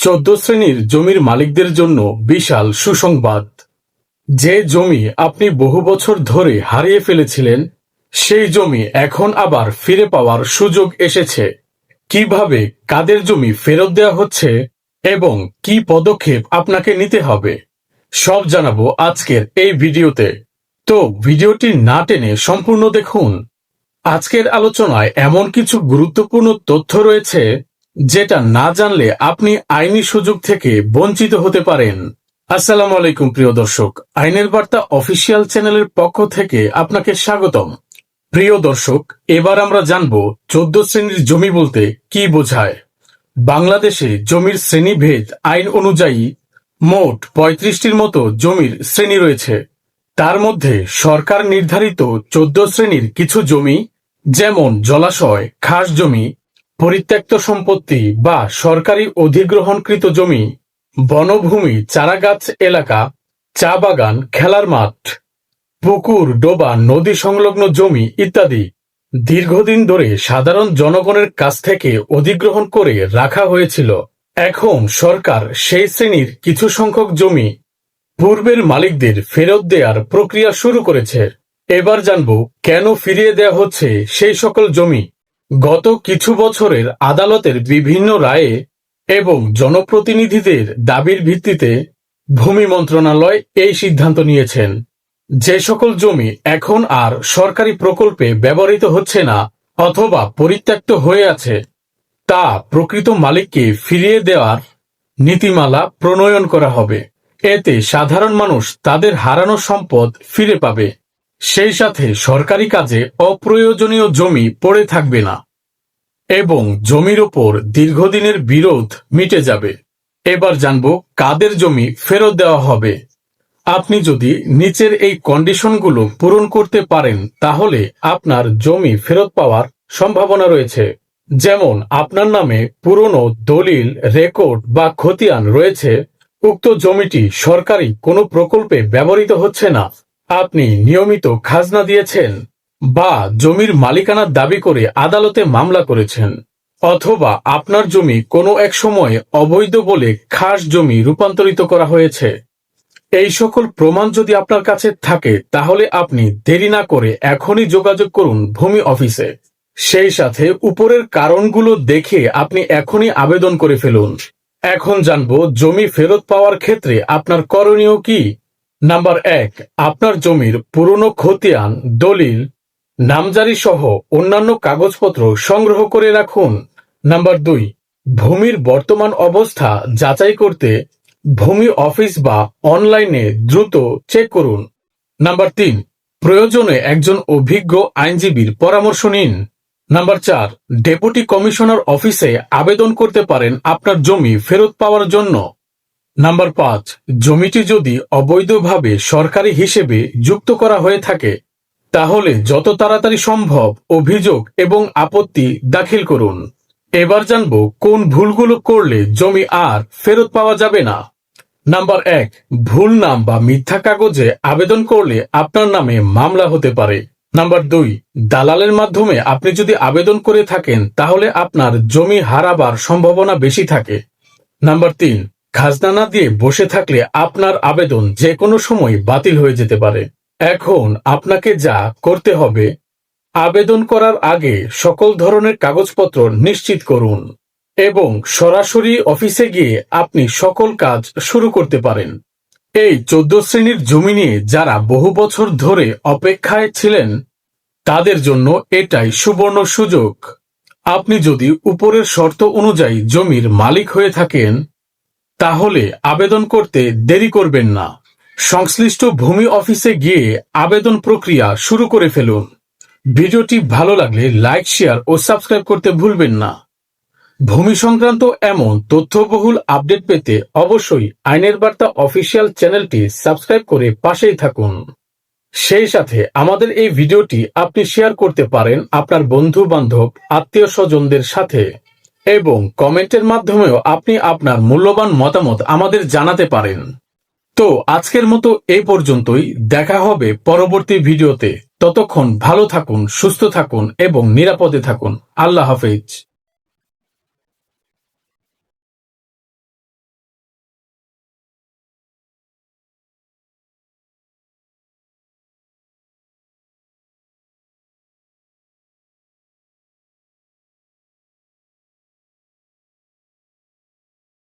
14 শ্রেণীর জমির মালিকদের জন্য বিশাল সুসংবাদ। যে জমি আপনি বহু বছর ধরে হারিয়ে ফেলেছিলেন, সেই জমি এখন আবার ফিরে পাওয়ার সুযোগ এসেছে। কিভাবে, কাদের জমি ফেরত দেওয়া হচ্ছে এবং কি পদক্ষেপ আপনাকে নিতে হবে, সব জানাবো আজকের এই ভিডিওতে। তো ভিডিওটি না টেনে সম্পূর্ণ দেখুন। আজকের আলোচনায় এমন কিছু গুরুত্বপূর্ণ তথ্য রয়েছে যেটা না জানলে আপনি আইনি সুযোগ থেকে বঞ্চিত হতে পারেন। আসসালামু আলাইকুম প্রিয় দর্শক, আইনের বার্তা অফিসিয়াল চ্যানেলের পক্ষ থেকে আপনাকে স্বাগতম। প্রিয় দর্শক, এবার আমরা জানব 14 শ্রেণীর জমি বলতে কি বোঝায়। বাংলাদেশে জমির শ্রেণীভেদ আইন অনুযায়ী মোট 35টির মতো জমির শ্রেণী রয়েছে। তার মধ্যে সরকার নির্ধারিত 14 শ্রেণীর কিছু জমি, যেমন জলাশয়, খাস জমি, পরিত্যক্ত সম্পত্তি বা সরকারি অধিগ্রহণকৃত জমি, বনভূমি, চারাগাছ এলাকা, চা বাগান, খেলার মাঠ, পুকুর, ডোবা, নদী সংলগ্ন জমি ইত্যাদি দীর্ঘদিন ধরে সাধারণ জনগণের কাছ থেকে অধিগ্রহণ করে রাখা হয়েছিল। এখন সরকার সেই শ্রেণীর কিছু সংখ্যক জমি পূর্বের মালিকদের ফেরত দেওয়ার প্রক্রিয়া শুরু করেছে। এবার জানব কেন ফিরিয়ে দেওয়া হচ্ছে সেই সকল জমি। গত কিছু বছরের আদালতের বিভিন্ন রায়ে এবং জনপ্রতিনিধিদের দাবির ভিত্তিতে ভূমি মন্ত্রণালয় এই সিদ্ধান্ত নিয়েছেন। যে সকল জমি এখন আর সরকারি প্রকল্পে ব্যবহৃত হচ্ছে না অথবা পরিত্যক্ত হয়ে আছে, তা প্রকৃত মালিককে ফিরিয়ে দেওয়ার নীতিমালা প্রণয়ন করা হবে। এতে সাধারণ মানুষ তাদের হারানো সম্পদ ফিরে পাবে, সেই সাথে সরকারি কাজে অপ্রয়োজনীয় জমি পড়ে থাকবে না এবং জমির ওপর দীর্ঘদিনের বিরোধ মিটে যাবে। এবার জানব কাদের জমি ফেরত দেওয়া হবে। আপনি যদি নিচের এই কন্ডিশনগুলো পূরণ করতে পারেন, তাহলে আপনার জমি ফেরত পাওয়ার সম্ভাবনা রয়েছে। যেমন, আপনার নামে পুরনো দলিল, রেকর্ড বা খতিয়ান রয়েছে, উক্ত জমিটি সরকারি কোনো প্রকল্পে ব্যবহৃত হচ্ছে না, আপনি নিয়মিত খাজনা দিয়েছেন বা জমির মালিকানার দাবি করে আদালতে মামলা করেছেন, অথবা আপনার জমি কোনো এক সময়ে অবৈধ বলে খাস জমি রূপান্তরিত করা হয়েছে। এই সকল প্রমাণ যদি আপনার কাছে থাকে, তাহলে আপনি দেরি না করে এখনই যোগাযোগ করুন ভূমি অফিসে। সেই সাথে উপরের কারণগুলো দেখে আপনি এখনই আবেদন করে ফেলুন। এখন জানব জমি ফেরত পাওয়ার ক্ষেত্রে আপনার করণীয় কি। নাম্বার 1, আপনার জমির পুরনো খতিয়ান, দলিল, নামজারি সহ অন্যান্য কাগজপত্র সংগ্রহ করে রাখুন। নাম্বার 2, ভূমির বর্তমান অবস্থা যাচাই করতে ভূমি অফিস বা অনলাইনে দ্রুত চেক করুন। নাম্বার 3, প্রয়োজনে একজন অভিজ্ঞ আইনজীবীর পরামর্শ নিন। নাম্বার 4, ডেপুটি কমিশনার অফিসে আবেদন করতে পারেন আপনার জমি ফেরত পাওয়ার জন্য। নাম্বার 5, জমিটি যদি অবৈধভাবে সরকারি হিসেবে যুক্ত করা হয়ে থাকে, তাহলে যত তাড়াতাড়ি সম্ভব অভিযোগ এবং আপত্তি দাখিল করুন। এবার জানব কোন ভুলগুলো করলে জমি আর ফেরত পাওয়া যাবে না। নাম্বার 1, ভুল নাম বা মিথ্যা কাগজে আবেদন করলে আপনার নামে মামলা হতে পারে। নাম্বার 2, দালালের মাধ্যমে আপনি যদি আবেদন করে থাকেন, তাহলে আপনার জমি হারাবার সম্ভাবনা বেশি থাকে। নাম্বার 3, খাজনা না দিয়ে বসে থাকলে আপনার আবেদন যে কোনো সময় বাতিল হয়ে যেতে পারে। এখন আপনাকে যা করতে হবে, আবেদন করার আগে সকল ধরনের কাগজপত্র নিশ্চিত করুন এবং সরাসরি অফিসে গিয়ে আপনি সকল কাজ শুরু করতে পারেন। এই 14 শ্রেণীর জমি নিয়ে যারা বহু বছর ধরে অপেক্ষায় ছিলেন, তাদের জন্য এটাই সুবর্ণ সুযোগ। আপনি যদি উপরের শর্ত অনুযায়ী জমির মালিক হয়ে থাকেন, তাহলে আবেদন করতে দেরি করবেন না। সংশ্লিষ্ট ভূমি অফিসে গিয়ে আবেদন প্রক্রিয়া শুরু করে ফেলুন। ভিডিওটি ভালো লাগলে লাইক, শেয়ার ও সাবস্ক্রাইব করতে ভুলবেন না। ভূমি সংক্রান্ত এমন তথ্যবহুল আপডেট পেতে অবশ্যই আইনের বার্তা অফিসিয়াল চ্যানেলটি সাবস্ক্রাইব করে পাশেই থাকুন। সেই সাথে আমাদের এই ভিডিওটি আপনি শেয়ার করতে পারেন আপনার বন্ধু বান্ধব, আত্মীয় স্বজনদের সাথে, এবং কমেন্টের মাধ্যমেও আপনি আপনার মূল্যবান মতামত আমাদের জানাতে পারেন। তো আজকের মতো এই পর্যন্তই, দেখা হবে পরবর্তী ভিডিওতে। ততক্ষণ ভালো থাকুন, সুস্থ থাকুন এবং নিরাপদে থাকুন। আল্লাহ হাফেজ।